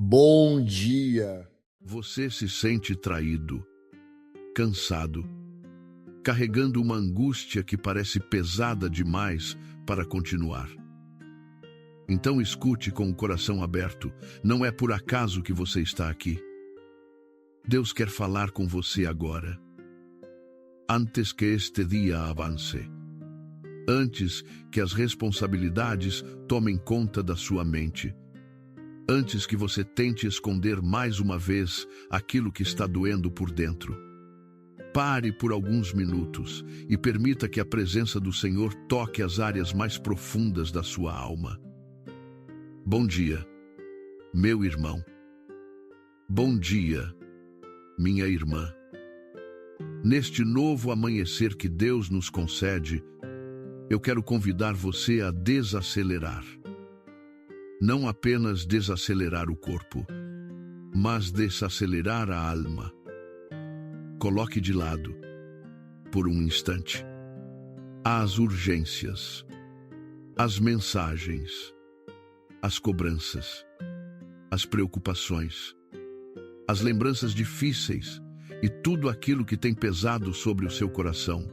Bom dia. Você se sente traído, cansado, carregando uma angústia que parece pesada demais para continuar. Então escute com o coração aberto, não é por acaso que você está aqui. Deus quer falar com você agora. Antes que este dia avance. Antes que as responsabilidades tomem conta da sua mente. Antes que você tente esconder mais uma vez aquilo que está doendo por dentro. Pare por alguns minutos e permita que a presença do Senhor toque as áreas mais profundas da sua alma. Bom dia, meu irmão. Bom dia, minha irmã. Neste novo amanhecer que Deus nos concede, eu quero convidar você a desacelerar. Não apenas desacelerar o corpo, mas desacelerar a alma. Coloque de lado, por um instante, as urgências, as mensagens, as cobranças, as preocupações, as lembranças difíceis e tudo aquilo que tem pesado sobre o seu coração.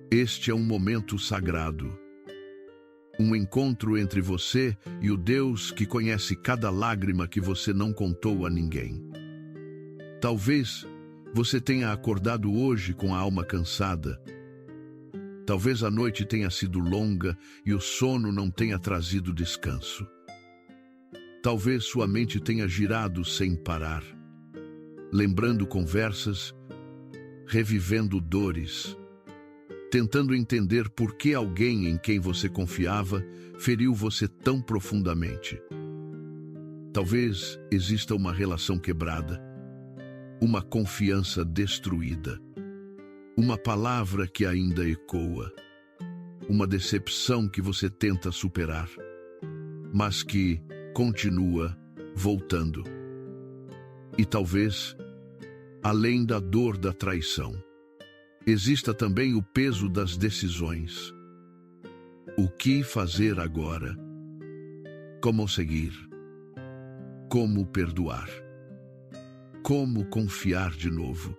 Este é um momento sagrado. Um encontro entre você e o Deus que conhece cada lágrima que você não contou a ninguém. Talvez você tenha acordado hoje com a alma cansada. Talvez a noite tenha sido longa e o sono não tenha trazido descanso. Talvez sua mente tenha girado sem parar, lembrando conversas, revivendo dores, tentando entender por que alguém em quem você confiava feriu você tão profundamente. Talvez exista uma relação quebrada, uma confiança destruída, uma palavra que ainda ecoa, uma decepção que você tenta superar, mas que continua voltando. E talvez, além da dor da traição, exista também o peso das decisões. O que fazer agora? Como seguir? Como perdoar? Como confiar de novo?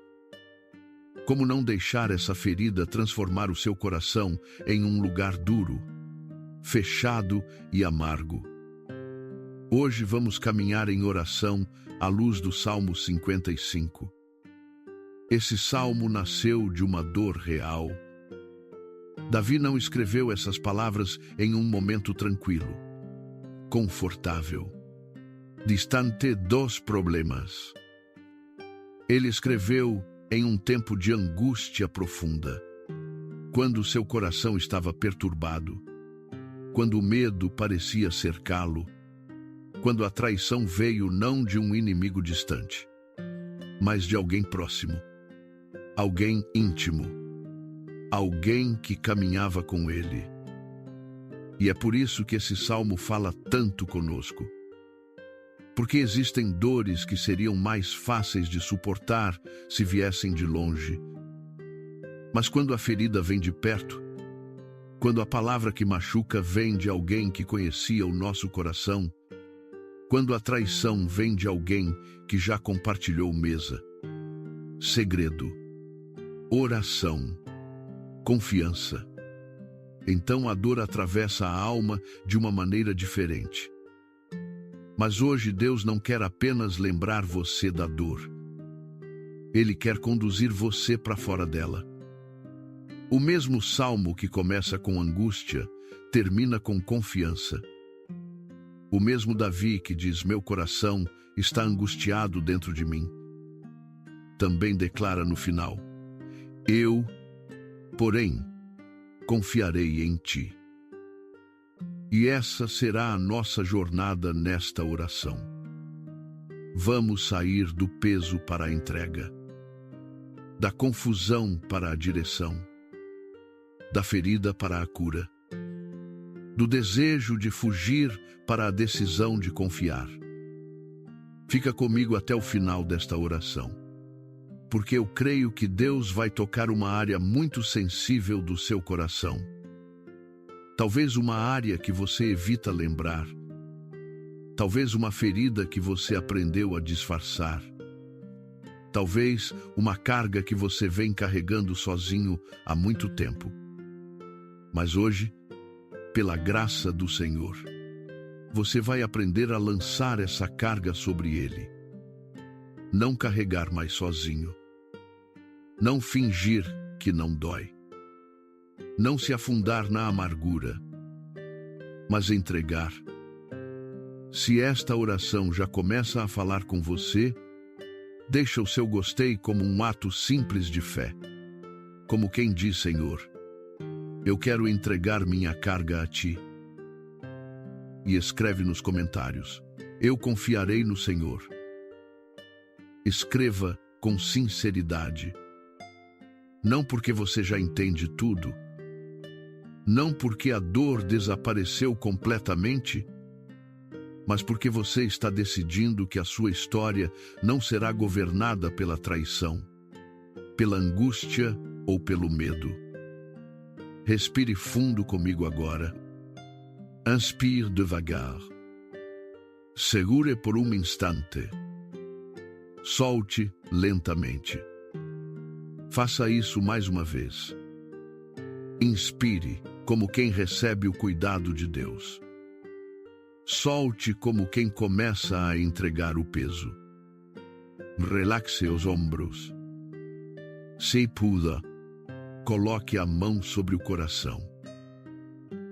Como não deixar essa ferida transformar o seu coração em um lugar duro, fechado e amargo? Hoje vamos caminhar em oração à luz do Salmo 55. Esse salmo nasceu de uma dor real. Davi não escreveu essas palavras em um momento tranquilo, confortável, distante dos problemas. Ele escreveu em um tempo de angústia profunda, quando seu coração estava perturbado, quando o medo parecia cercá-lo, quando a traição veio não de um inimigo distante, mas de alguém próximo. Alguém íntimo, alguém que caminhava com ele. E é por isso que esse salmo fala tanto conosco. Porque existem dores que seriam mais fáceis de suportar se viessem de longe. Mas quando a ferida vem de perto, quando a palavra que machuca vem de alguém que conhecia o nosso coração, quando a traição vem de alguém que já compartilhou mesa, segredo, oração, confiança. Então a dor atravessa a alma de uma maneira diferente. Mas hoje Deus não quer apenas lembrar você da dor. Ele quer conduzir você para fora dela. O mesmo salmo que começa com angústia, termina com confiança. O mesmo Davi que diz: meu coração está angustiado dentro de mim, também declara no final: eu, porém, confiarei em ti. E essa será a nossa jornada nesta oração. Vamos sair do peso para a entrega, da confusão para a direção, da ferida para a cura, do desejo de fugir para a decisão de confiar. Fica comigo até o final desta oração, porque eu creio que Deus vai tocar uma área muito sensível do seu coração. Talvez uma área que você evita lembrar, Talvez uma ferida que você aprendeu a disfarçar. Talvez uma carga que você vem carregando sozinho há muito tempo. Mas hoje, pela graça do Senhor, você vai aprender a lançar essa carga sobre Ele. Não carregar mais sozinho. Não fingir que não dói. Não se afundar na amargura, mas entregar. Se esta oração já começa a falar com você, deixa o seu gostei como um ato simples de fé. Como quem diz: Senhor, eu quero entregar minha carga a Ti. E escreve nos comentários: eu confiarei no Senhor. Escreva com sinceridade. Não porque você já entende tudo. Não porque a dor desapareceu completamente, mas porque você está decidindo que a sua história não será governada pela traição, pela angústia ou pelo medo. Respire fundo comigo agora. Inspire devagar. Segure por um instante. Solte lentamente. Faça isso mais uma vez. Inspire como quem recebe o cuidado de Deus. Solte como quem começa a entregar o peso. Relaxe os ombros. Se puder, coloque a mão sobre o coração.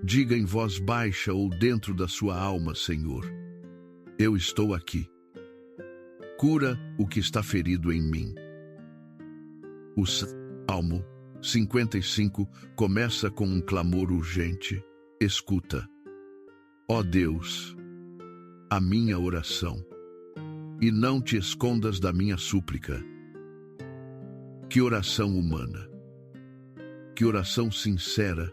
Diga em voz baixa ou dentro da sua alma: Senhor, eu estou aqui. Cura o que está ferido em mim. O Salmo 55 começa com um clamor urgente. Escuta, ó Deus, a minha oração, e não te escondas da minha súplica. Que oração humana, que oração sincera,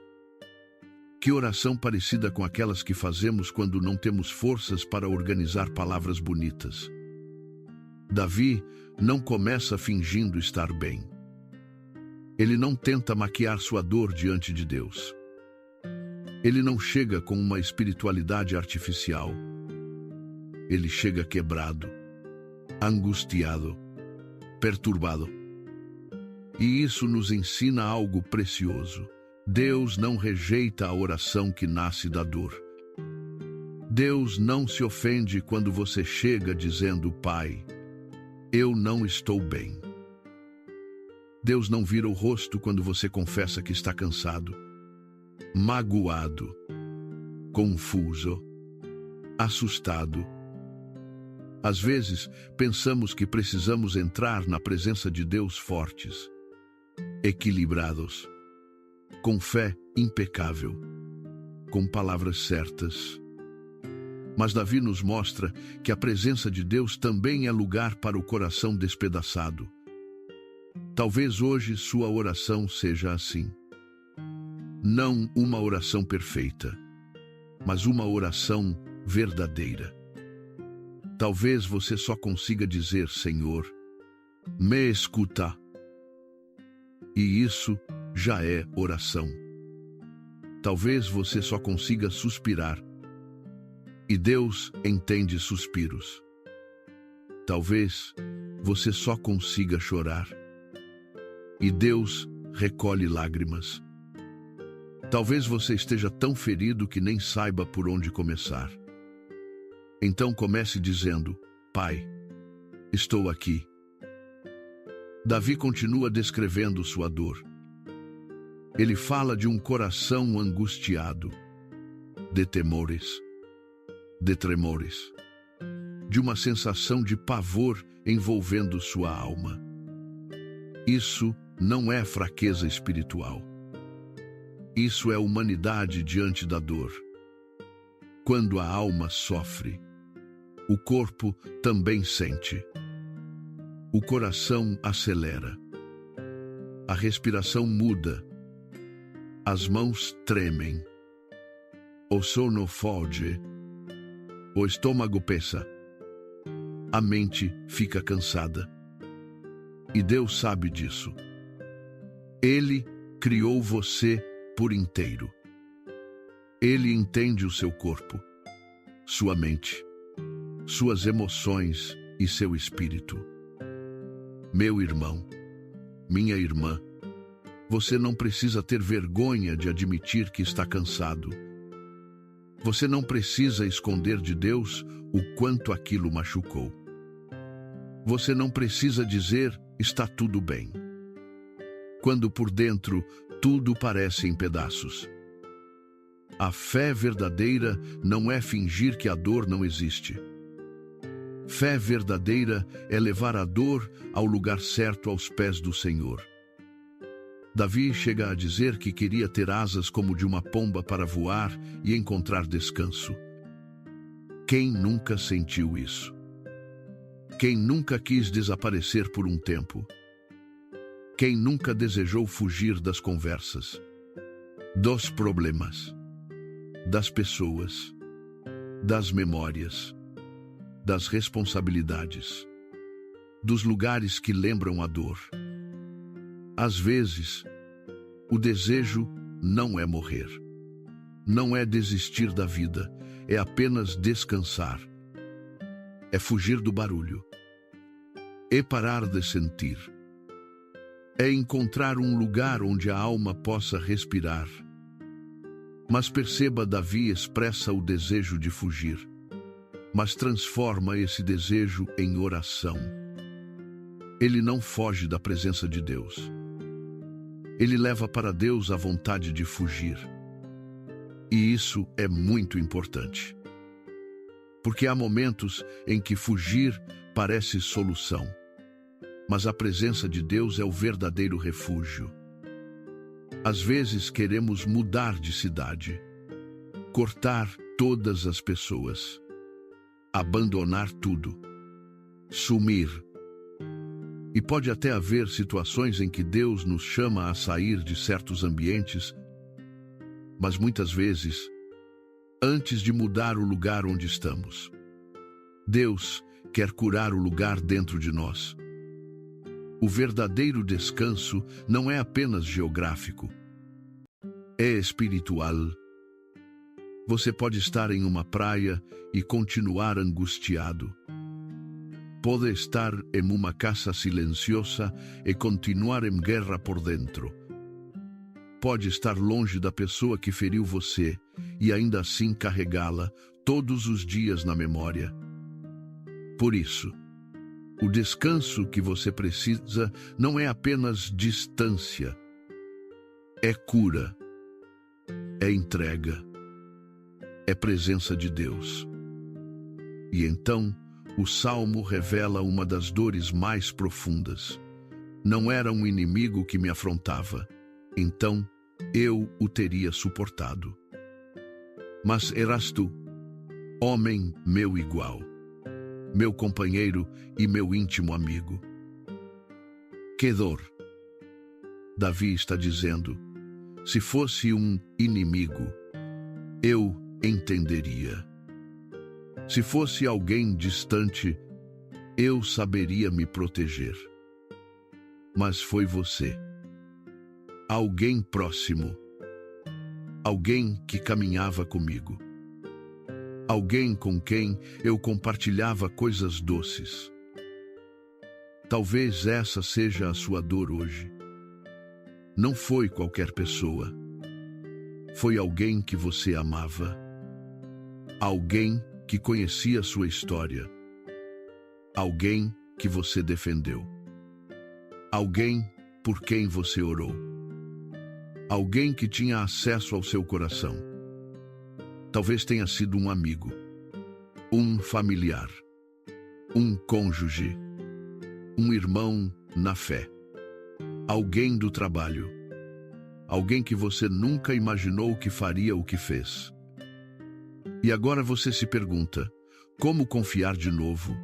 que oração parecida com aquelas que fazemos quando não temos forças para organizar palavras bonitas. Davi não começa fingindo estar bem. Ele não tenta maquiar sua dor diante de Deus. Ele não chega com uma espiritualidade artificial. Ele chega quebrado, angustiado, perturbado. E isso nos ensina algo precioso. Deus não rejeita a oração que nasce da dor. Deus não se ofende quando você chega dizendo: Pai, eu não estou bem. Deus não vira o rosto quando você confessa que está cansado, magoado, confuso, assustado. Às vezes, pensamos que precisamos entrar na presença de Deus fortes, equilibrados, com fé impecável, com palavras certas. Mas Davi nos mostra que a presença de Deus também é lugar para o coração despedaçado. Talvez hoje sua oração seja assim. Não uma oração perfeita, mas uma oração verdadeira. Talvez você só consiga dizer: Senhor, me escuta. E isso já é oração. Talvez você só consiga suspirar. E Deus entende suspiros. Talvez você só consiga chorar. E Deus recolhe lágrimas. Talvez você esteja tão ferido que nem saiba por onde começar. Então comece dizendo: Pai, estou aqui. Davi continua descrevendo sua dor. Ele fala de um coração angustiado, de temores, de tremores, de uma sensação de pavor envolvendo sua alma. Isso não é fraqueza espiritual. Isso é humanidade diante da dor. Quando a alma sofre, o corpo também sente. O coração acelera. A respiração muda. As mãos tremem. O sono foge. O estômago pesa. A mente fica cansada. E Deus sabe disso. Ele criou você por inteiro. Ele entende o seu corpo, sua mente, suas emoções e seu espírito. Meu irmão, minha irmã, você não precisa ter vergonha de admitir que está cansado. Você não precisa esconder de Deus o quanto aquilo machucou. Você não precisa dizer, está tudo bem, quando por dentro tudo parece em pedaços. A fé verdadeira não é fingir que a dor não existe. Fé verdadeira é levar a dor ao lugar certo aos pés do Senhor. Davi chega a dizer que queria ter asas como de uma pomba para voar e encontrar descanso. Quem nunca sentiu isso? Quem nunca quis desaparecer por um tempo? Quem nunca desejou fugir das conversas, dos problemas, das pessoas, das memórias, das responsabilidades, dos lugares que lembram a dor? Às vezes, o desejo não é morrer, não é desistir da vida, é apenas descansar, é fugir do barulho, é parar de sentir, é encontrar um lugar onde a alma possa respirar. Mas perceba, Davi expressa o desejo de fugir, mas transforma esse desejo em oração. Ele não foge da presença de Deus. Ele leva para Deus a vontade de fugir. E isso é muito importante. Porque há momentos em que fugir parece solução, mas a presença de Deus é o verdadeiro refúgio. Às vezes queremos mudar de cidade, cortar todas as pessoas, abandonar tudo, sumir. E pode até haver situações em que Deus nos chama a sair de certos ambientes, mas muitas vezes, antes de mudar o lugar onde estamos, Deus quer curar o lugar dentro de nós. O verdadeiro descanso não é apenas geográfico, é espiritual. Você pode estar em uma praia e continuar angustiado. Pode estar em uma casa silenciosa e continuar em guerra por dentro. Pode estar longe da pessoa que feriu você e ainda assim carregá-la todos os dias na memória. Por isso, o descanso que você precisa não é apenas distância, é cura, é entrega, é presença de Deus. E então, o Salmo revela uma das dores mais profundas. Não era um inimigo que me afrontava, então eu o teria suportado. Mas eras tu, homem meu igual, meu companheiro e meu íntimo amigo. Que dor! Davi está dizendo, se fosse um inimigo, eu entenderia. Se fosse alguém distante, eu saberia me proteger. Mas foi você. Alguém próximo. Alguém que caminhava comigo. Alguém com quem eu compartilhava coisas doces. Talvez essa seja a sua dor hoje. Não foi qualquer pessoa. Foi alguém que você amava. Alguém que conhecia sua história. Alguém que você defendeu. Alguém por quem você orou. Alguém que tinha acesso ao seu coração. Talvez tenha sido um amigo, um familiar, um cônjuge, um irmão na fé, alguém do trabalho, alguém que você nunca imaginou que faria o que fez. E agora você se pergunta, como confiar de novo?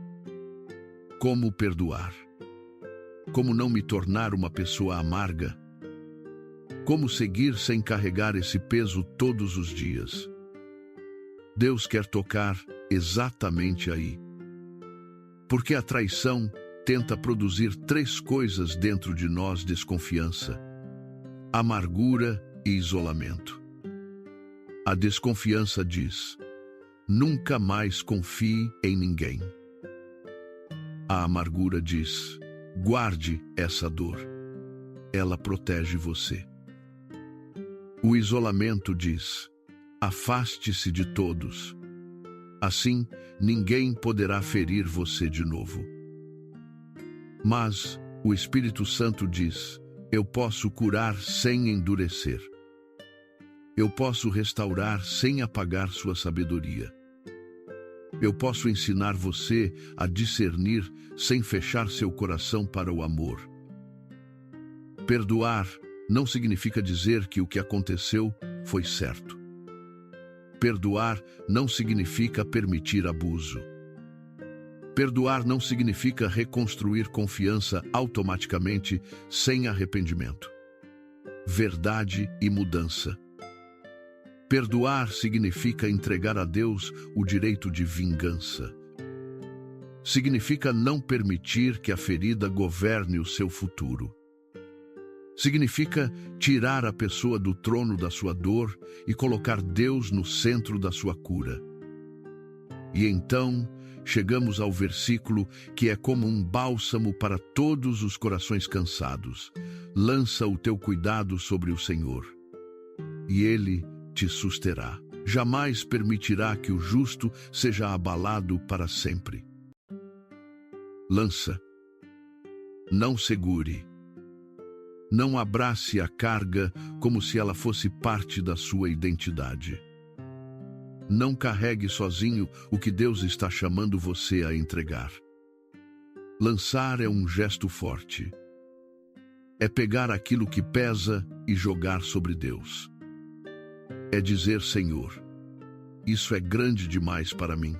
Como perdoar? Como não me tornar uma pessoa amarga? Como seguir sem carregar esse peso todos os dias? Deus quer tocar exatamente aí. Porque a traição tenta produzir 3 coisas dentro de nós: desconfiança, amargura e isolamento. A desconfiança diz: Nunca mais confie em ninguém. A amargura diz: guarde essa dor. Ela protege você. O isolamento diz: afaste-se de todos. Assim, ninguém poderá ferir você de novo. Mas o Espírito Santo diz: eu posso curar sem endurecer. Eu posso restaurar sem apagar sua sabedoria. Eu posso ensinar você a discernir sem fechar seu coração para o amor. Perdoar não significa dizer que o que aconteceu foi certo. Perdoar não significa permitir abuso. Perdoar não significa reconstruir confiança automaticamente sem arrependimento, verdade e mudança. Perdoar significa entregar a Deus o direito de vingança. Significa não permitir que a ferida governe o seu futuro. Significa tirar a pessoa do trono da sua dor e colocar Deus no centro da sua cura. E então, chegamos ao versículo que é como um bálsamo para todos os corações cansados. Lança o teu cuidado sobre o Senhor, e Ele te susterá. Jamais permitirá que o justo seja abalado para sempre. Lança. Não segure. Não abrace a carga como se ela fosse parte da sua identidade. Não carregue sozinho o que Deus está chamando você a entregar. Lançar é um gesto forte. É pegar aquilo que pesa e jogar sobre Deus. É dizer: Senhor, isso é grande demais para mim.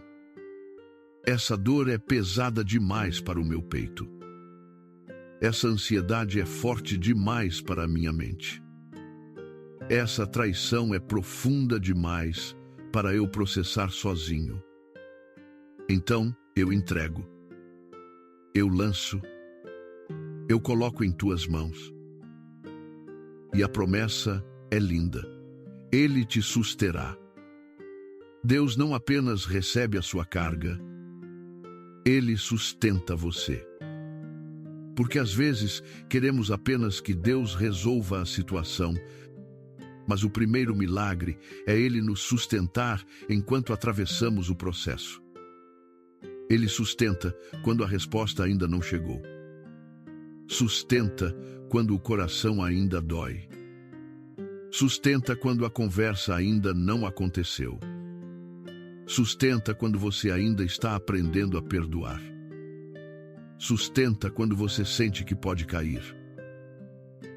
Essa dor é pesada demais para o meu peito. Essa ansiedade é forte demais para a minha mente. Essa traição é profunda demais para eu processar sozinho. Então eu entrego. Eu lanço. Eu coloco em tuas mãos. E a promessa é linda. Ele te susterá. Deus não apenas recebe a sua carga, Ele sustenta você. Porque às vezes queremos apenas que Deus resolva a situação, mas o primeiro milagre é Ele nos sustentar enquanto atravessamos o processo. Ele sustenta quando a resposta ainda não chegou. Sustenta quando o coração ainda dói. Sustenta quando a conversa ainda não aconteceu. Sustenta quando você ainda está aprendendo a perdoar. Sustenta quando você sente que pode cair.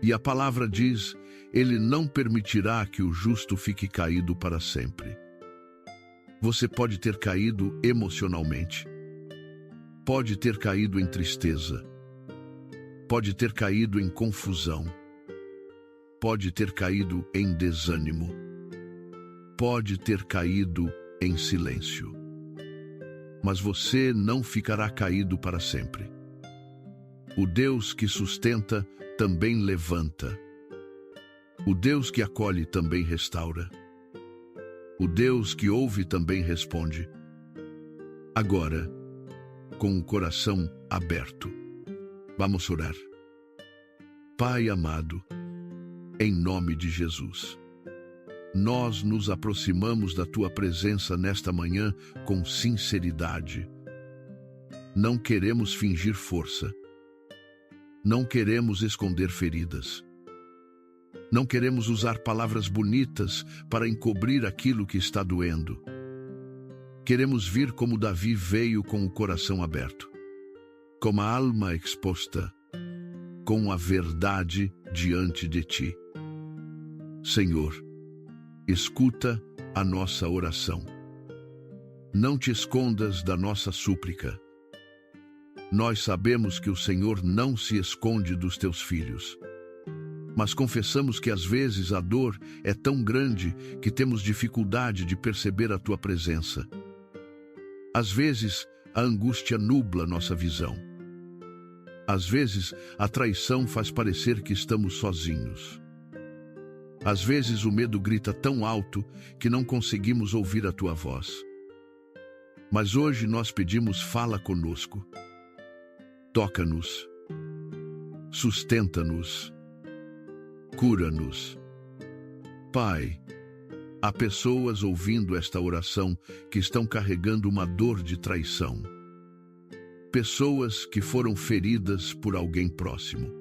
E a palavra diz: Ele não permitirá que o justo fique caído para sempre. Você pode ter caído emocionalmente. Pode ter caído em tristeza. Pode ter caído em confusão. Pode ter caído em desânimo. Pode ter caído em silêncio. Mas você não ficará caído para sempre. O Deus que sustenta também levanta. O Deus que acolhe também restaura. O Deus que ouve também responde. Agora, com o coração aberto, vamos orar. Pai amado, em nome de Jesus, nós nos aproximamos da Tua presença nesta manhã com sinceridade. Não queremos fingir força. Não queremos esconder feridas. Não queremos usar palavras bonitas para encobrir aquilo que está doendo. Queremos vir como Davi veio, com o coração aberto, com a alma exposta, com a verdade diante de Ti. Senhor, escuta a nossa oração. Não te escondas da nossa súplica. Nós sabemos que o Senhor não se esconde dos teus filhos. Mas confessamos que às vezes a dor é tão grande que temos dificuldade de perceber a tua presença. Às vezes a angústia nubla nossa visão. Às vezes a traição faz parecer que estamos sozinhos. Às vezes o medo grita tão alto que não conseguimos ouvir a tua voz. Mas hoje nós pedimos: fala conosco. Toca-nos. Sustenta-nos. Cura-nos. Pai, há pessoas ouvindo esta oração que estão carregando uma dor de traição. Pessoas que foram feridas por alguém próximo.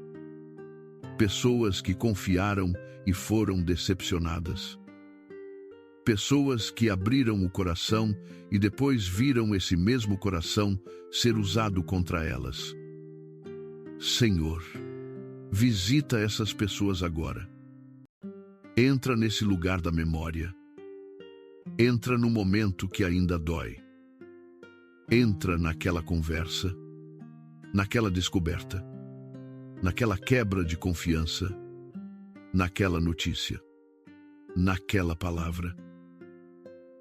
Pessoas que confiaram e foram decepcionadas. Pessoas que abriram o coração e depois viram esse mesmo coração ser usado contra elas. Senhor, visita essas pessoas agora. Entra nesse lugar da memória. Entra no momento que ainda dói. Entra naquela conversa, naquela descoberta, naquela quebra de confiança, naquela notícia, naquela palavra.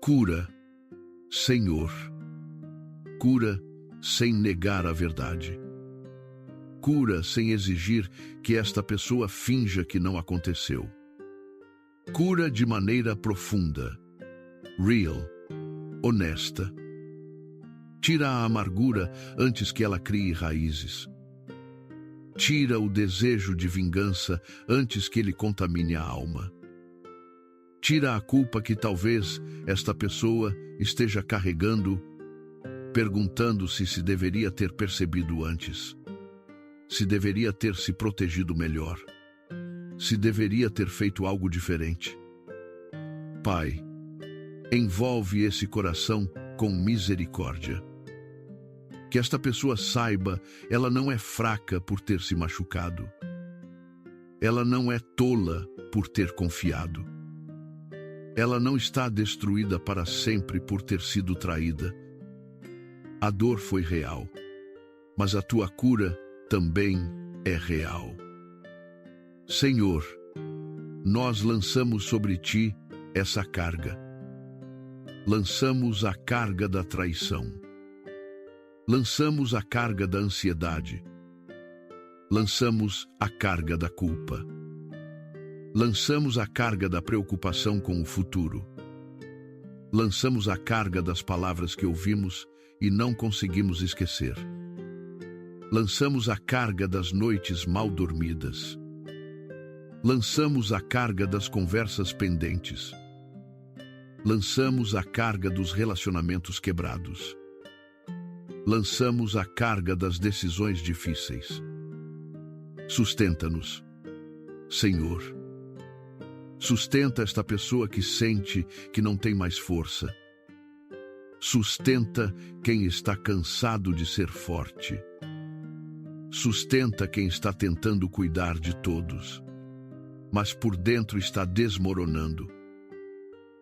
Cura, Senhor. Cura sem negar a verdade. Cura sem exigir que esta pessoa finja que não aconteceu. Cura de maneira profunda, real, honesta. Tira a amargura antes que ela crie raízes. Tira o desejo de vingança antes que ele contamine a alma. Tira a culpa que talvez esta pessoa esteja carregando, perguntando-se se deveria ter percebido antes, se deveria ter se protegido melhor, se deveria ter feito algo diferente. Pai, envolve esse coração com misericórdia. Que esta pessoa saiba, ela não é fraca por ter se machucado. Ela não é tola por ter confiado. Ela não está destruída para sempre por ter sido traída. A dor foi real, mas a tua cura também é real. Senhor, nós lançamos sobre ti essa carga. Lançamos a carga da traição. Lançamos a carga da ansiedade. Lançamos a carga da culpa. Lançamos a carga da preocupação com o futuro. Lançamos a carga das palavras que ouvimos e não conseguimos esquecer. Lançamos a carga das noites mal dormidas. Lançamos a carga das conversas pendentes. Lançamos a carga dos relacionamentos quebrados. Lançamos a carga das decisões difíceis. Sustenta-nos, Senhor. Sustenta esta pessoa que sente que não tem mais força. Sustenta quem está cansado de ser forte. Sustenta quem está tentando cuidar de todos, mas por dentro está desmoronando.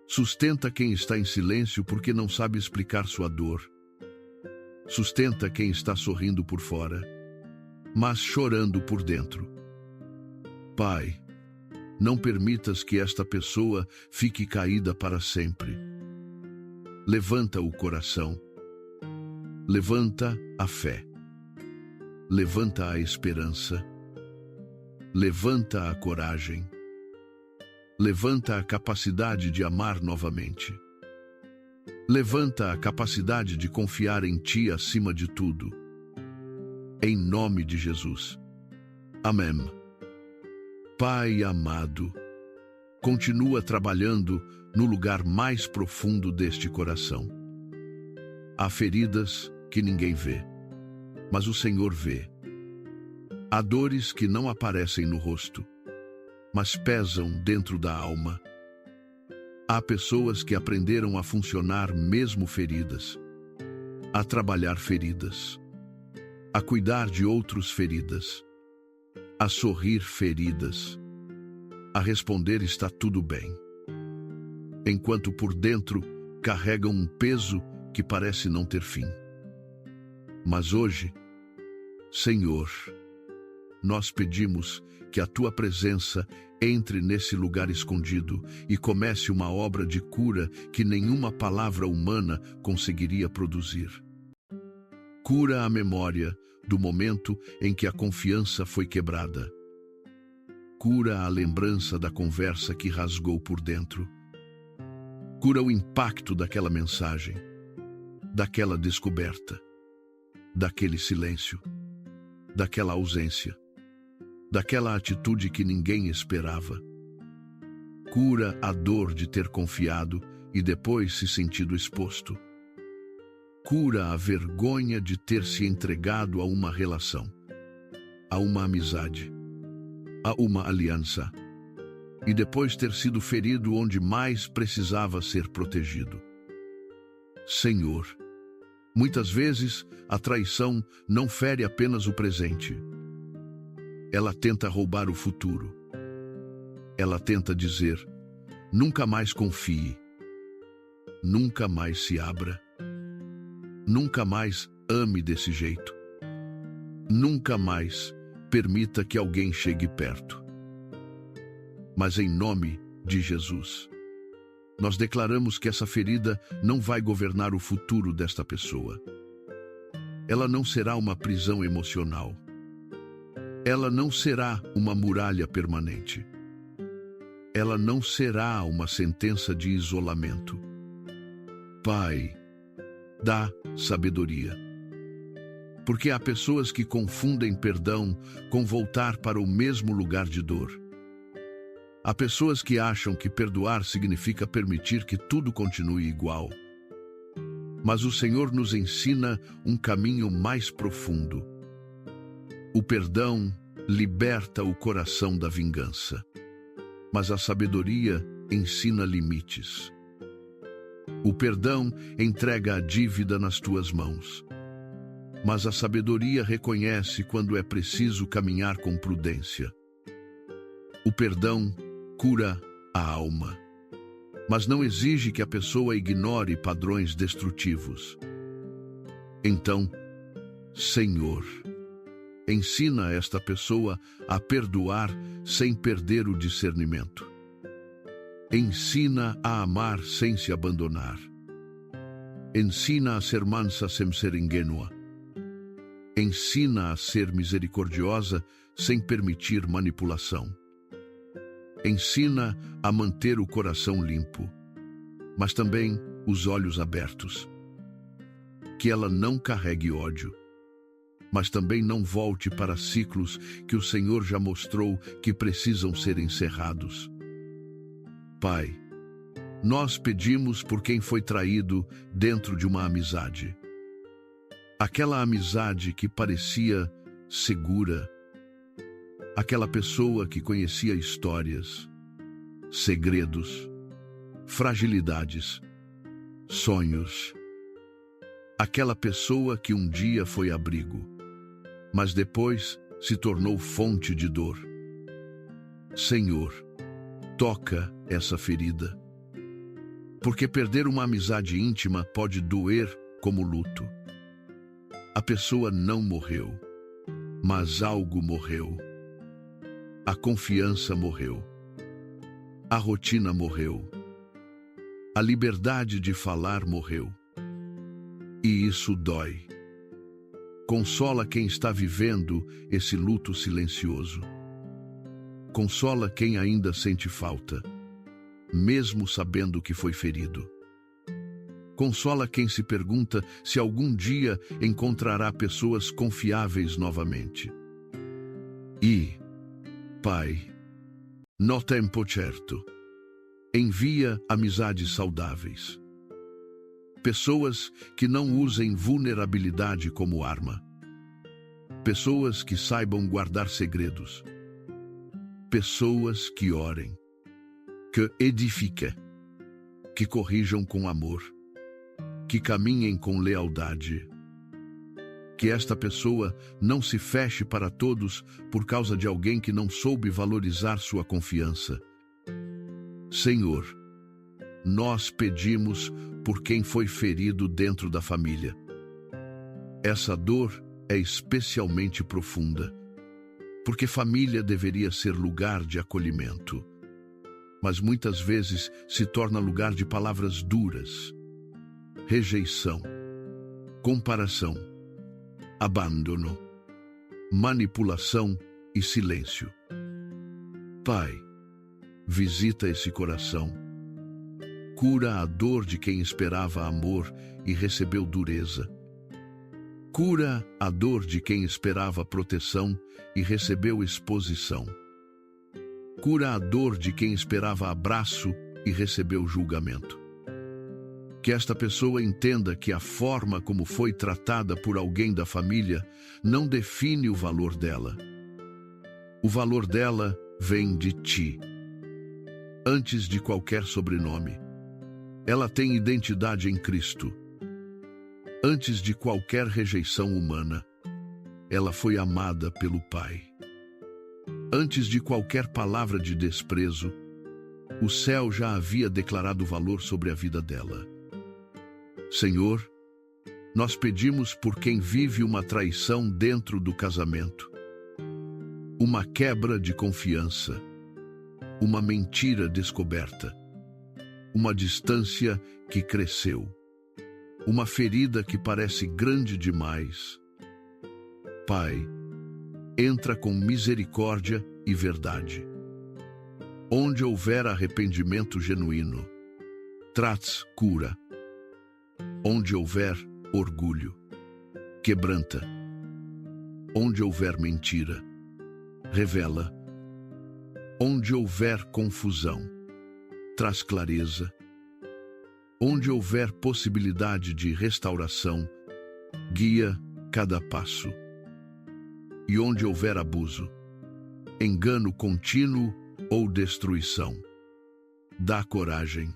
Sustenta quem está em silêncio porque não sabe explicar sua dor. Sustenta quem está sorrindo por fora, mas chorando por dentro. Pai, não permitas que esta pessoa fique caída para sempre. Levanta o coração. Levanta a fé. Levanta a esperança. Levanta a coragem. Levanta a capacidade de amar novamente. Levanta a capacidade de confiar em ti acima de tudo. Em nome de Jesus. Amém. Pai amado, continua trabalhando no lugar mais profundo deste coração. Há feridas que ninguém vê, mas o Senhor vê. Há dores que não aparecem no rosto, mas pesam dentro da alma. Há pessoas que aprenderam a funcionar mesmo feridas, a trabalhar feridas, a cuidar de outros feridas, a sorrir feridas, a responder está tudo bem, enquanto por dentro carregam um peso que parece não ter fim. Mas hoje, Senhor, nós pedimos que a tua presença entre nesse lugar escondido e comece uma obra de cura que nenhuma palavra humana conseguiria produzir. Cura a memória do momento em que a confiança foi quebrada. Cura a lembrança da conversa que rasgou por dentro. Cura o impacto daquela mensagem. daquela descoberta, daquele silêncio, daquela ausência, daquela atitude que ninguém esperava. Cura a dor de ter confiado e depois se sentido exposto. Cura a vergonha de ter se entregado a uma relação, a uma amizade, a uma aliança, e depois ter sido ferido onde mais precisava ser protegido. Senhor, muitas vezes a traição não fere apenas o presente. Ela tenta roubar o futuro. Ela tenta dizer: nunca mais confie, nunca mais se abra, nunca mais ame desse jeito, nunca mais permita que alguém chegue perto. Mas em nome de Jesus, nós declaramos que essa ferida não vai governar o futuro desta pessoa. Ela não será uma prisão emocional. Ela não será uma muralha permanente. Ela não será uma sentença de isolamento. Pai, dá sabedoria. Porque há pessoas que confundem perdão com voltar para o mesmo lugar de dor. Há pessoas que acham que perdoar significa permitir que tudo continue igual. Mas o Senhor nos ensina um caminho mais profundo. O perdão liberta o coração da vingança, mas a sabedoria ensina limites. O perdão entrega a dívida nas tuas mãos, mas a sabedoria reconhece quando é preciso caminhar com prudência. O perdão cura a alma, mas não exige que a pessoa ignore padrões destrutivos. Então, Senhor, ensina esta pessoa a perdoar sem perder o discernimento. Ensina a amar sem se abandonar. Ensina a ser mansa sem ser ingênua. Ensina a ser misericordiosa sem permitir manipulação. Ensina a manter o coração limpo, mas também os olhos abertos. Que ela não carregue ódio, mas também não volte para ciclos que o Senhor já mostrou que precisam ser encerrados. Pai, nós pedimos por quem foi traído dentro de uma amizade. Aquela amizade que parecia segura. Aquela pessoa que conhecia histórias, segredos, fragilidades, sonhos. Aquela pessoa que um dia foi abrigo, mas depois se tornou fonte de dor. Senhor, toca essa ferida. Porque perder uma amizade íntima pode doer como luto. A pessoa não morreu, mas algo morreu. A confiança morreu. A rotina morreu. A liberdade de falar morreu. E isso dói. Consola quem está vivendo esse luto silencioso. Consola quem ainda sente falta, mesmo sabendo que foi ferido. Consola quem se pergunta se algum dia encontrará pessoas confiáveis novamente. E, Pai, no tempo certo, envia amizades saudáveis. Pessoas que não usem vulnerabilidade como arma. Pessoas que saibam guardar segredos. Pessoas que orem, que edifiquem, que corrijam com amor, que caminhem com lealdade. Que esta pessoa não se feche para todos por causa de alguém que não soube valorizar sua confiança. Senhor, nós pedimos por quem foi ferido dentro da família. Essa dor é especialmente profunda, porque família deveria ser lugar de acolhimento, mas muitas vezes se torna lugar de palavras duras, rejeição, comparação, abandono, manipulação e silêncio. Pai, visita esse coração. Cura a dor de quem esperava amor e recebeu dureza. Cura a dor de quem esperava proteção e recebeu exposição. Cura a dor de quem esperava abraço e recebeu julgamento. Que esta pessoa entenda que a forma como foi tratada por alguém da família não define o valor dela. O valor dela vem de ti. Antes de qualquer sobrenome, ela tem identidade em Cristo. Antes de qualquer rejeição humana, ela foi amada pelo Pai. Antes de qualquer palavra de desprezo, o céu já havia declarado valor sobre a vida dela. Senhor, nós pedimos por quem vive uma traição dentro do casamento, uma quebra de confiança, uma mentira descoberta, uma distância que cresceu, uma ferida que parece grande demais. Pai, entra com misericórdia e verdade. Onde houver arrependimento genuíno, traz cura. Onde houver orgulho, quebranta. Onde houver mentira, revela. Onde houver confusão, traz clareza. Onde houver possibilidade de restauração, guia cada passo. E onde houver abuso, engano contínuo ou destruição, dá coragem,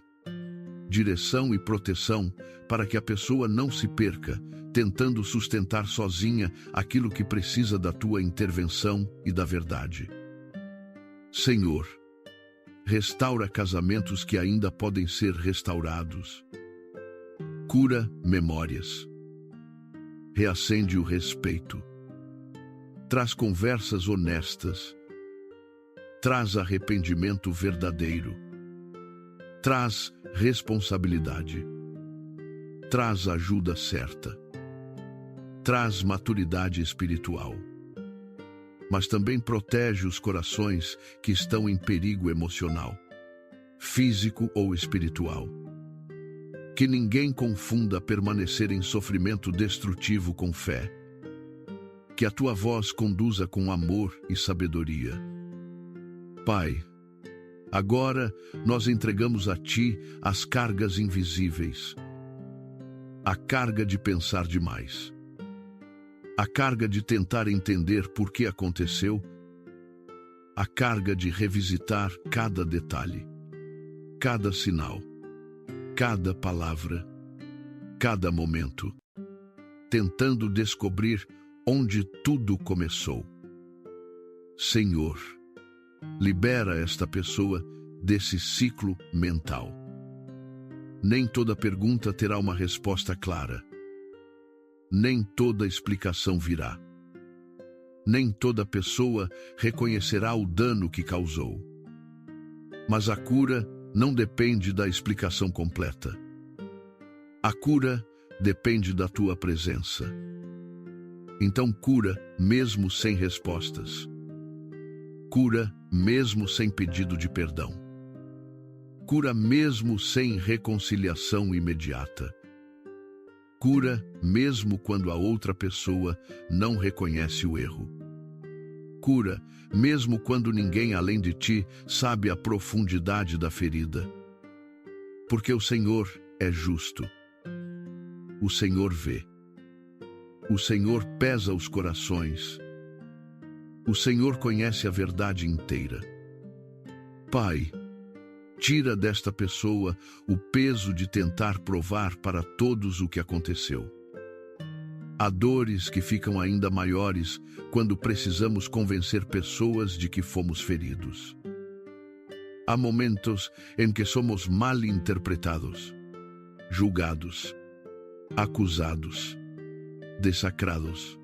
direção e proteção para que a pessoa não se perca, tentando sustentar sozinha aquilo que precisa da tua intervenção e da verdade. Senhor, restaura casamentos que ainda podem ser restaurados. Cura memórias. Reacende o respeito. Traz conversas honestas. Traz arrependimento verdadeiro. Traz responsabilidade. Traz ajuda certa. Traz maturidade espiritual. Mas também protege os corações que estão em perigo emocional, físico ou espiritual. Que ninguém confunda permanecer em sofrimento destrutivo com fé. Que a tua voz conduza com amor e sabedoria. Pai, agora nós entregamos a ti as cargas invisíveis. A carga de pensar demais. A carga de tentar entender por que aconteceu. A carga de revisitar cada detalhe, cada sinal, cada palavra, cada momento, tentando descobrir onde tudo começou. Senhor, libera esta pessoa desse ciclo mental. Nem toda pergunta terá uma resposta clara. Nem toda explicação virá. Nem toda pessoa reconhecerá o dano que causou. Mas a cura não depende da explicação completa. A cura depende da tua presença. Então cura mesmo sem respostas. Cura mesmo sem pedido de perdão. Cura mesmo sem reconciliação imediata. Cura mesmo quando a outra pessoa não reconhece o erro. Cura mesmo quando ninguém além de ti sabe a profundidade da ferida. Porque o Senhor é justo. O Senhor vê. O Senhor pesa os corações. O Senhor conhece a verdade inteira. Pai, tira desta pessoa o peso de tentar provar para todos o que aconteceu. Há dores que ficam ainda maiores quando precisamos convencer pessoas de que fomos feridos. Há momentos em que somos mal interpretados, julgados, acusados, dessacrados.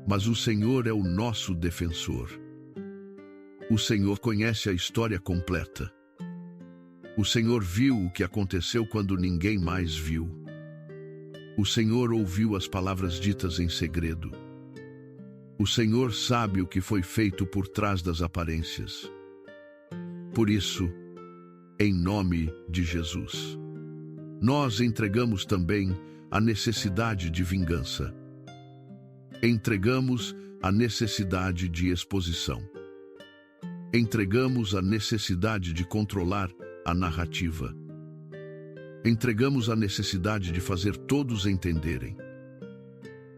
Mas o Senhor é o nosso defensor. O Senhor conhece a história completa. O Senhor viu o que aconteceu quando ninguém mais viu. O Senhor ouviu as palavras ditas em segredo. O Senhor sabe o que foi feito por trás das aparências. Por isso, em nome de Jesus. Nós entregamos também a necessidade de vingança. Entregamos a necessidade de exposição. Entregamos a necessidade de controlar a narrativa. Entregamos a necessidade de fazer todos entenderem.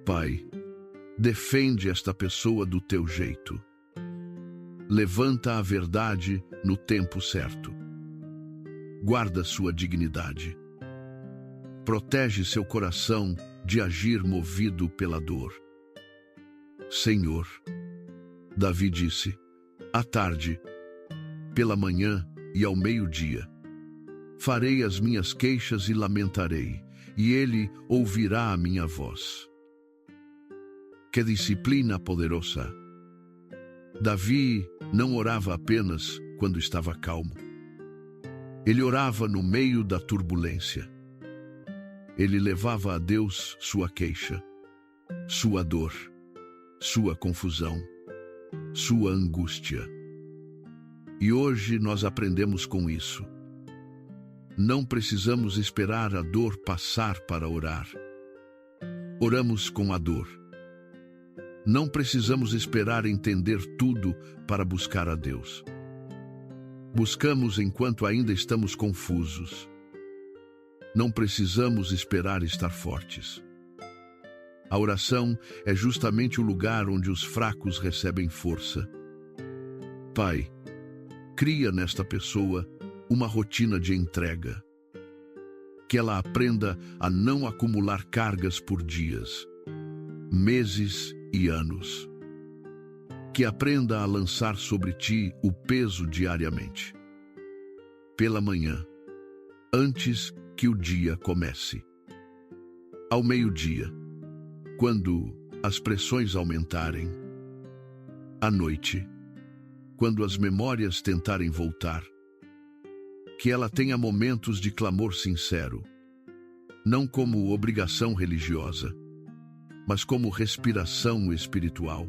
Pai, defende esta pessoa do teu jeito. Levanta a verdade no tempo certo. Guarda sua dignidade. Protege seu coração de agir movido pela dor. Senhor, Davi disse, à tarde, pela manhã e ao meio-dia, farei as minhas queixas e lamentarei, e ele ouvirá a minha voz. Que disciplina poderosa! Davi não orava apenas quando estava calmo. Ele orava no meio da turbulência. Ele levava a Deus sua queixa, sua dor, sua confusão, sua angústia. E hoje nós aprendemos com isso. Não precisamos esperar a dor passar para orar. Oramos com a dor. Não precisamos esperar entender tudo para buscar a Deus. Buscamos enquanto ainda estamos confusos. Não precisamos esperar estar fortes. A oração é justamente o lugar onde os fracos recebem força. Pai, cria nesta pessoa uma rotina de entrega. Que ela aprenda a não acumular cargas por dias, meses e anos. Que aprenda a lançar sobre ti o peso diariamente. Pela manhã, antes que o dia comece. Ao meio-dia, quando as pressões aumentarem. À noite, quando as memórias tentarem voltar. Que ela tenha momentos de clamor sincero, não como obrigação religiosa, mas como respiração espiritual.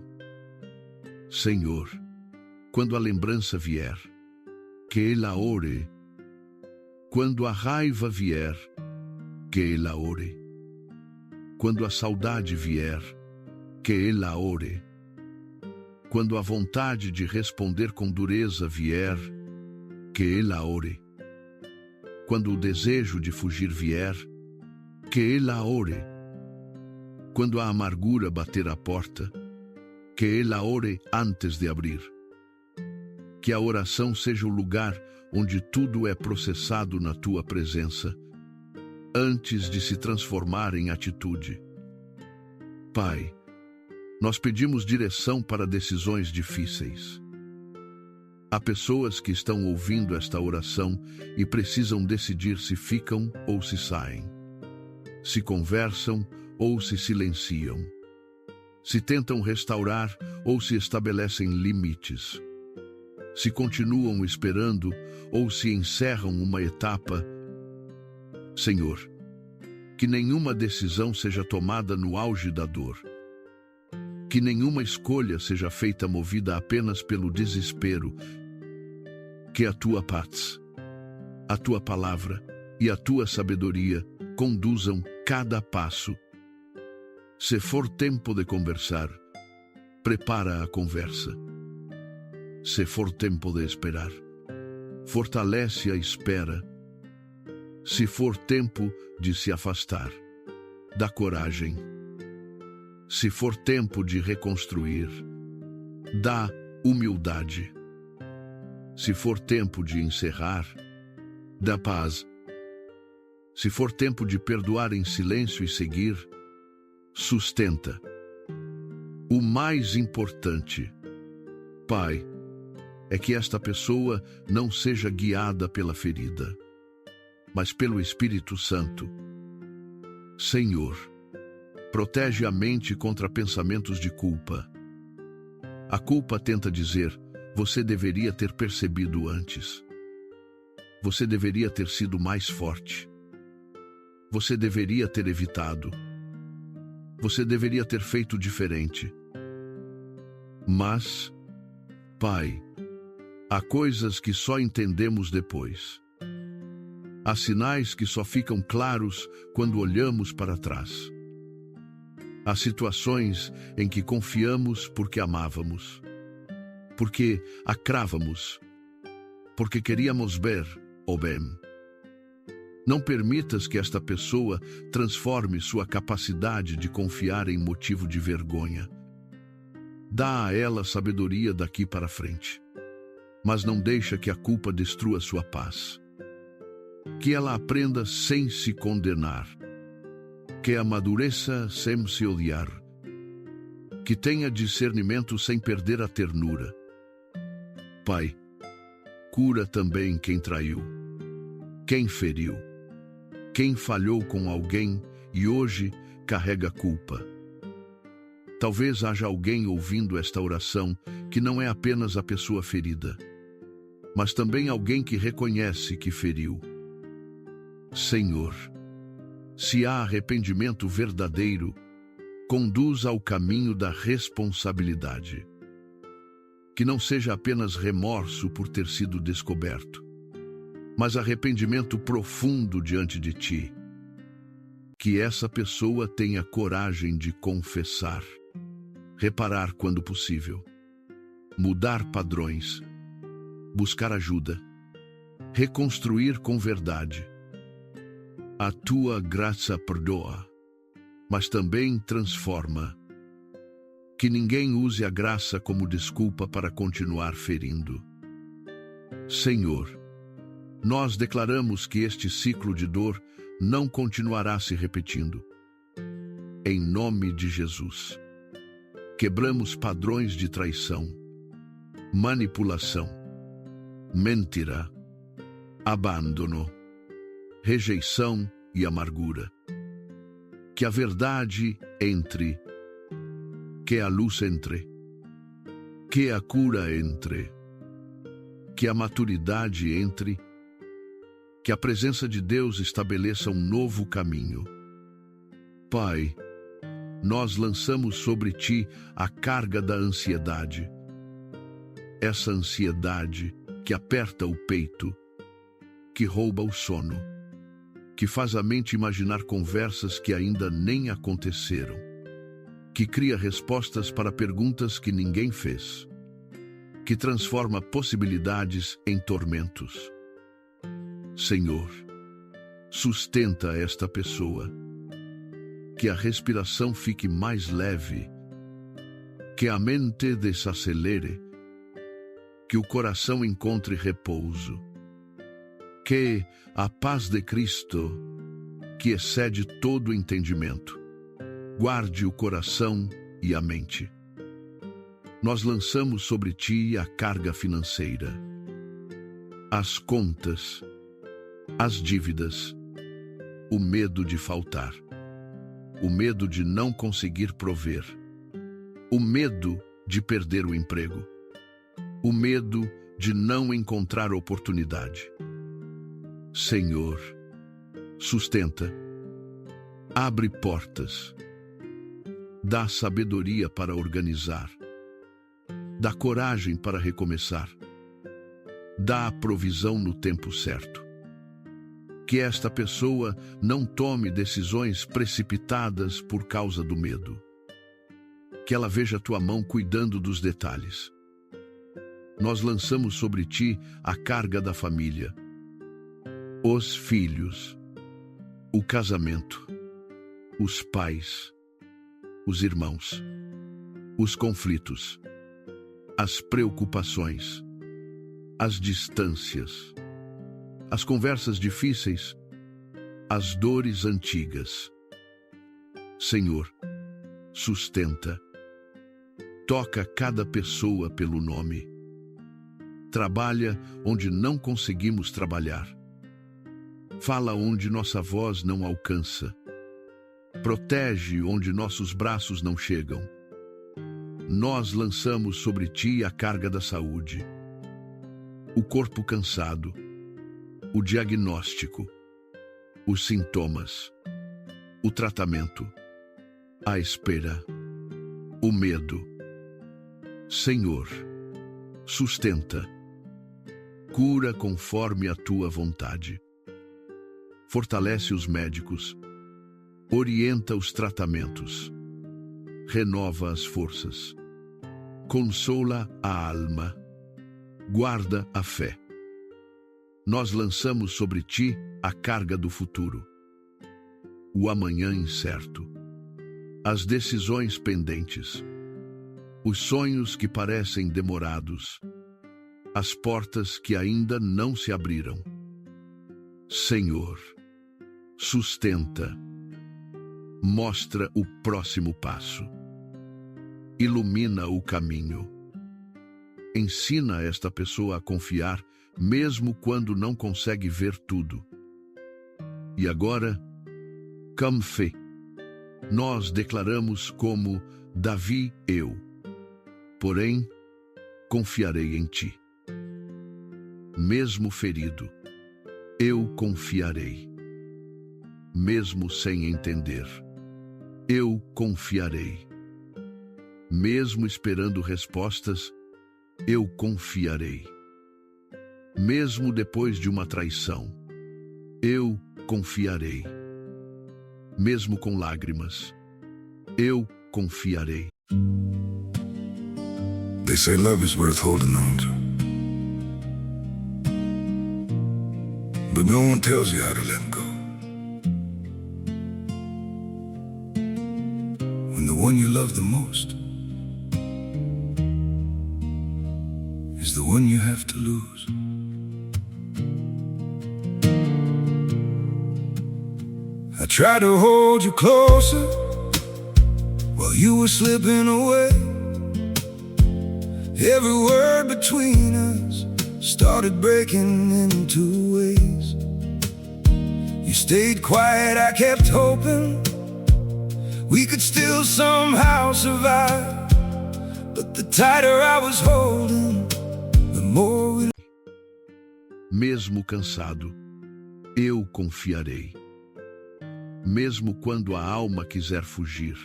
Senhor, quando a lembrança vier, que ela ore. Quando a raiva vier, que ela ore. Quando a saudade vier, que ela ore. Quando a vontade de responder com dureza vier, que ela ore. Quando o desejo de fugir vier, que ela ore. Quando a amargura bater à porta, que ela ore antes de abrir. Que a oração seja o lugar onde tudo é processado na tua presença, antes de se transformar em atitude. Pai, nós pedimos direção para decisões difíceis. Há pessoas que estão ouvindo esta oração e precisam decidir se ficam ou se saem, se conversam ou se silenciam, se tentam restaurar ou se estabelecem limites, se continuam esperando ou se encerram uma etapa. Senhor, que nenhuma decisão seja tomada no auge da dor. Que nenhuma escolha seja feita movida apenas pelo desespero. Que a tua paz, a tua palavra e a tua sabedoria conduzam cada passo. Se for tempo de conversar, prepara a conversa. Se for tempo de esperar, fortalece a espera. Se for tempo de se afastar, dá coragem. Se for tempo de reconstruir, dá humildade. Se for tempo de encerrar, dá paz. Se for tempo de perdoar em silêncio e seguir, sustenta. O mais importante, Pai, é que esta pessoa não seja guiada pela ferida, mas pelo Espírito Santo. Senhor, protege a mente contra pensamentos de culpa. A culpa tenta dizer: você deveria ter percebido antes. Você deveria ter sido mais forte. Você deveria ter evitado. Você deveria ter feito diferente. Mas, Pai, há coisas que só entendemos depois. Há sinais que só ficam claros quando olhamos para trás. Há situações em que confiamos porque amávamos, porque a crávamos, porque queríamos ver o bem. Não permitas que esta pessoa transforme sua capacidade de confiar em motivo de vergonha. Dá a ela sabedoria daqui para frente, mas não deixa que a culpa destrua sua paz. Que ela aprenda sem se condenar, que amadureça sem se odiar, que tenha discernimento sem perder a ternura. Pai, cura também quem traiu, quem feriu, quem falhou com alguém e hoje carrega culpa. Talvez haja alguém ouvindo esta oração que não é apenas a pessoa ferida, mas também alguém que reconhece que feriu. Senhor, se há arrependimento verdadeiro, conduz ao caminho da responsabilidade. Que não seja apenas remorso por ter sido descoberto, mas arrependimento profundo diante de ti. Que essa pessoa tenha coragem de confessar, reparar quando possível, mudar padrões, buscar ajuda, reconstruir com verdade. A tua graça perdoa, mas também transforma. Que ninguém use a graça como desculpa para continuar ferindo. Senhor, nós declaramos que este ciclo de dor não continuará se repetindo. Em nome de Jesus, quebramos padrões de traição, manipulação, mentira, abandono, rejeição e amargura. Que a verdade entre, que a luz entre, que a cura entre, que a maturidade entre, que a presença de Deus estabeleça um novo caminho. Pai, nós lançamos sobre ti a carga da ansiedade. Essa ansiedade que aperta o peito, que rouba o sono, que faz a mente imaginar conversas que ainda nem aconteceram, que cria respostas para perguntas que ninguém fez, que transforma possibilidades em tormentos. Senhor, sustenta esta pessoa, que a respiração fique mais leve, que a mente desacelere, que o coração encontre repouso, que a paz de Cristo, que excede todo entendimento, guarde o coração e a mente. Nós lançamos sobre ti a carga financeira, as contas, as dívidas, o medo de faltar, o medo de não conseguir prover, o medo de perder o emprego, o medo de não encontrar oportunidade. Senhor, sustenta, abre portas, dá sabedoria para organizar, dá coragem para recomeçar, dá a provisão no tempo certo. Que esta pessoa não tome decisões precipitadas por causa do medo. Que ela veja tua mão cuidando dos detalhes. Nós lançamos sobre ti a carga da família, os filhos, o casamento, os pais, os irmãos, os conflitos, as preocupações, as distâncias, as conversas difíceis, as dores antigas. Senhor, sustenta, toca cada pessoa pelo nome. Trabalha onde não conseguimos trabalhar. Fala onde nossa voz não alcança. Protege onde nossos braços não chegam. Nós lançamos sobre ti a carga da saúde, o corpo cansado, o diagnóstico, os sintomas, o tratamento, a espera, o medo. Senhor, sustenta, cura conforme a tua vontade. fortalece os médicos, orienta os tratamentos, renova as forças, consola a alma, guarda a fé. Nós lançamos sobre ti a carga do futuro, o amanhã incerto, as decisões pendentes, os sonhos que parecem demorados, as portas que ainda não se abriram. Senhor, sustenta, mostra o próximo passo, ilumina o caminho. Ensina esta pessoa a confiar, mesmo quando não consegue ver tudo. E agora, comme fait, nós declaramos como Davi, porém, confiarei em ti. Mesmo ferido, eu confiarei. Mesmo sem entender, eu confiarei. Mesmo esperando respostas, eu confiarei. Mesmo depois de uma traição, eu confiarei. Mesmo com lágrimas, eu confiarei. They say love is worth holding on to, but no one tells you how to let go. When the one you love the most is the one you have to lose. I tried to hold you closer while you were slipping away. Every word between us started breaking into ways. You stayed quiet, I kept hoping we could still somehow survive. But the tighter I was holding, the more we... Mesmo cansado, eu confiarei. Mesmo quando a alma quiser fugir,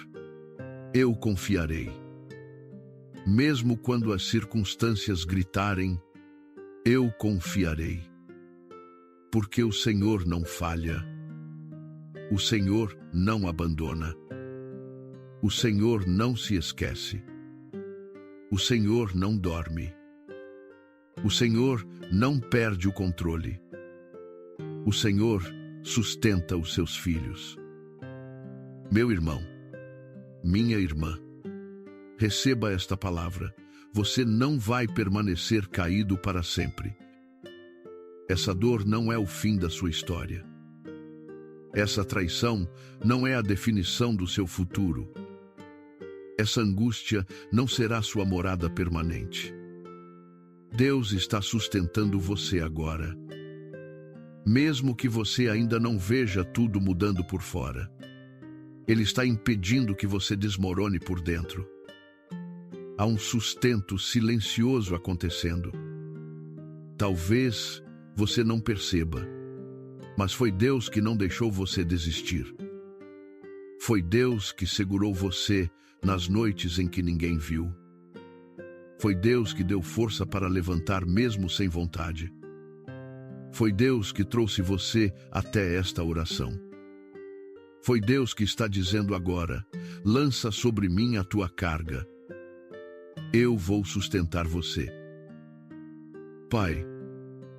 eu confiarei. Mesmo quando as circunstâncias gritarem, eu confiarei. Porque o Senhor não falha. O Senhor não abandona. O Senhor não se esquece. O Senhor não dorme. O Senhor não perde o controle. O Senhor sustenta os seus filhos. Meu irmão, minha irmã, receba esta palavra. Você não vai permanecer caído para sempre. Essa dor não é o fim da sua história. Essa traição não é a definição do seu futuro. Essa angústia não será sua morada permanente. Deus está sustentando você agora. Mesmo que você ainda não veja tudo mudando por fora, Ele está impedindo que você desmorone por dentro. Há um sustento silencioso acontecendo. Talvez você não perceba, mas foi Deus que não deixou você desistir. Foi Deus que segurou você nas noites em que ninguém viu. Foi Deus que deu força para levantar mesmo sem vontade. Foi Deus que trouxe você até esta oração. Foi Deus que está dizendo agora: lança sobre mim a tua carga. Eu vou sustentar você. Pai,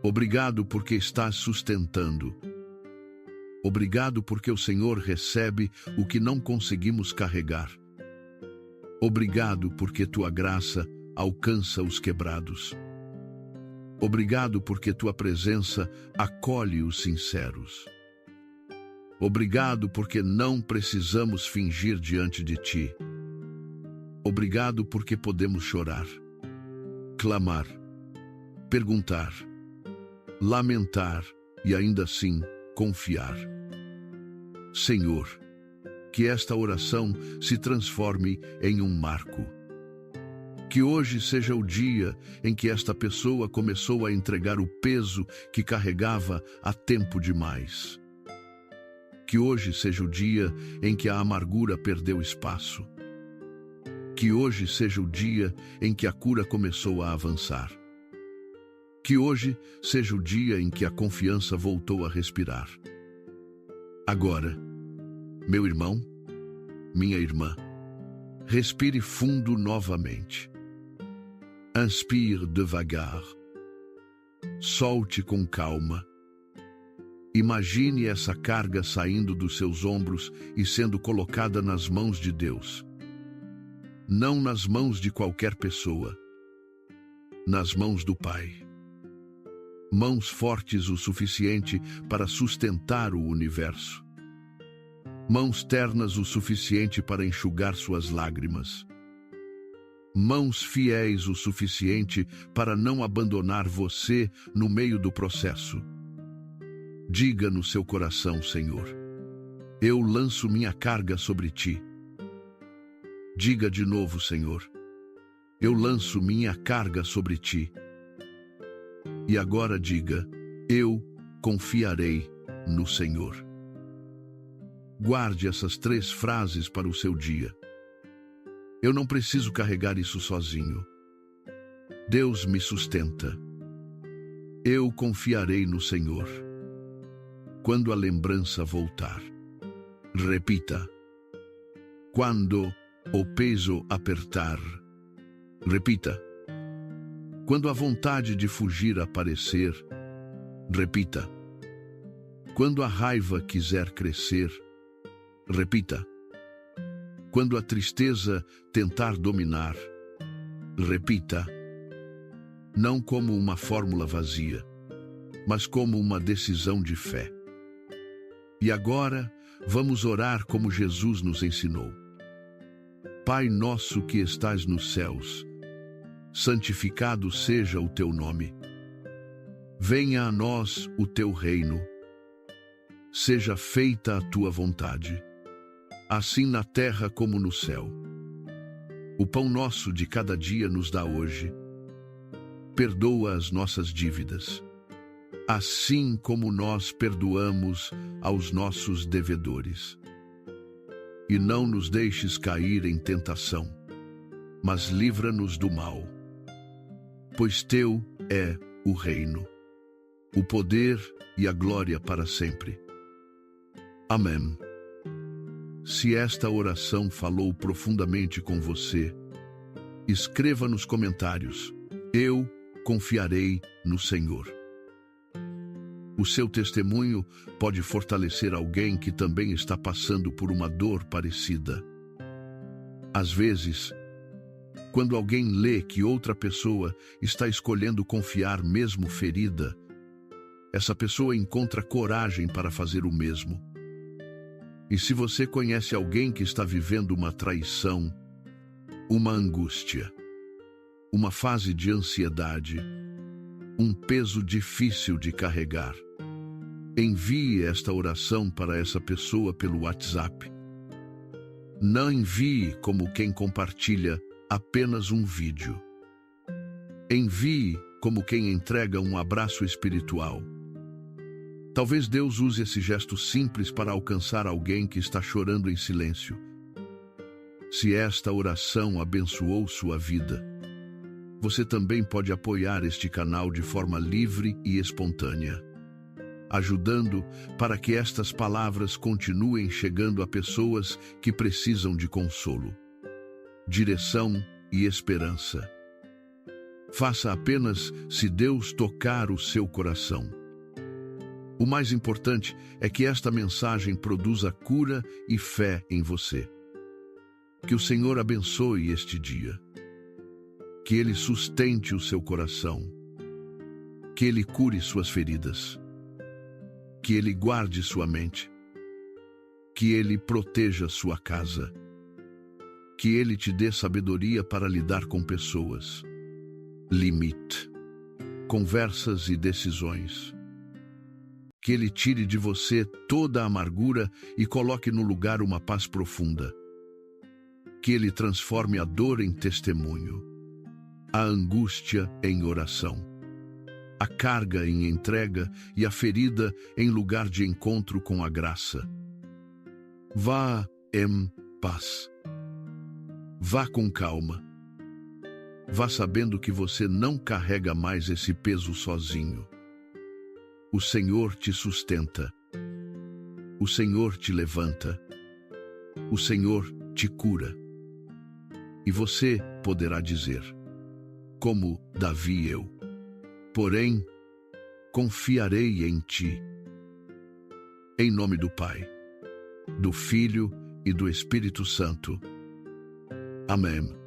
obrigado porque estás sustentando. Obrigado porque o Senhor recebe o que não conseguimos carregar. Obrigado porque tua graça alcança os quebrados. Obrigado porque tua presença acolhe os sinceros. Obrigado porque não precisamos fingir diante de ti. Obrigado porque podemos chorar, clamar, perguntar, lamentar e ainda assim confiar. Senhor, que esta oração se transforme em um marco. Que hoje seja o dia em que esta pessoa começou a entregar o peso que carregava há tempo demais. Que hoje seja o dia em que a amargura perdeu espaço. Que hoje seja o dia em que a cura começou a avançar. Que hoje seja o dia em que a confiança voltou a respirar. Agora, meu irmão, minha irmã, respire fundo novamente. Inspire devagar. Solte com calma. Imagine essa carga saindo dos seus ombros e sendo colocada nas mãos de Deus. Não nas mãos de qualquer pessoa. Nas mãos do Pai. Mãos fortes o suficiente para sustentar o universo. Mãos ternas o suficiente para enxugar suas lágrimas. Mãos fiéis o suficiente para não abandonar você no meio do processo. Diga no seu coração, Senhor, eu lanço minha carga sobre ti. Diga de novo, Senhor, eu lanço minha carga sobre ti. E agora diga, eu confiarei no Senhor. Guarde essas 3 frases para o seu dia. Eu não preciso carregar isso sozinho. Deus me sustenta. Eu confiarei no Senhor. Quando a lembrança voltar. Repita. Quando o peso apertar. Repita. Quando a vontade de fugir aparecer. Repita. Quando a raiva quiser crescer. Repita. Quando a tristeza tentar dominar. Repita. Não como uma fórmula vazia, mas como uma decisão de fé. E agora, vamos orar como Jesus nos ensinou. Pai nosso que estás nos céus, santificado seja o teu nome. Venha a nós o teu reino. Seja feita a tua vontade, assim na terra como no céu. O pão nosso de cada dia nos dá hoje. Perdoa as nossas dívidas, assim como nós perdoamos aos nossos devedores. E não nos deixes cair em tentação, mas livra-nos do mal. Pois teu é o reino, o poder e a glória para sempre. Amém. Se esta oração falou profundamente com você, escreva nos comentários, eu confiarei no Senhor. O seu testemunho pode fortalecer alguém que também está passando por uma dor parecida. Às vezes, quando alguém lê que outra pessoa está escolhendo confiar mesmo ferida, essa pessoa encontra coragem para fazer o mesmo. E se você conhece alguém que está vivendo uma traição, uma angústia, uma fase de ansiedade, um peso difícil de carregar, envie esta oração para essa pessoa pelo WhatsApp. Não envie como quem compartilha apenas um vídeo. Envie como quem entrega um abraço espiritual. Talvez Deus use esse gesto simples para alcançar alguém que está chorando em silêncio. Se esta oração abençoou sua vida, você também pode apoiar este canal de forma livre e espontânea, ajudando para que estas palavras continuem chegando a pessoas que precisam de consolo, direção e esperança. Faça apenas se Deus tocar o seu coração. O mais importante é que esta mensagem produza cura e fé em você. Que o Senhor abençoe este dia. Que Ele sustente o seu coração. Que Ele cure suas feridas. Que Ele guarde sua mente. Que Ele proteja sua casa. Que Ele te dê sabedoria para lidar com pessoas, limite, conversas e decisões. Que Ele tire de você toda a amargura e coloque no lugar uma paz profunda. Que Ele transforme a dor em testemunho, a angústia em oração, a carga em entrega e a ferida em lugar de encontro com a graça. Vá em paz. Vá com calma. Vá sabendo que você não carrega mais esse peso sozinho. O Senhor te sustenta. O Senhor te levanta, o Senhor te cura. E você poderá dizer, como Davi eu, porém, confiarei em ti. Em nome do Pai, do Filho e do Espírito Santo. Amém.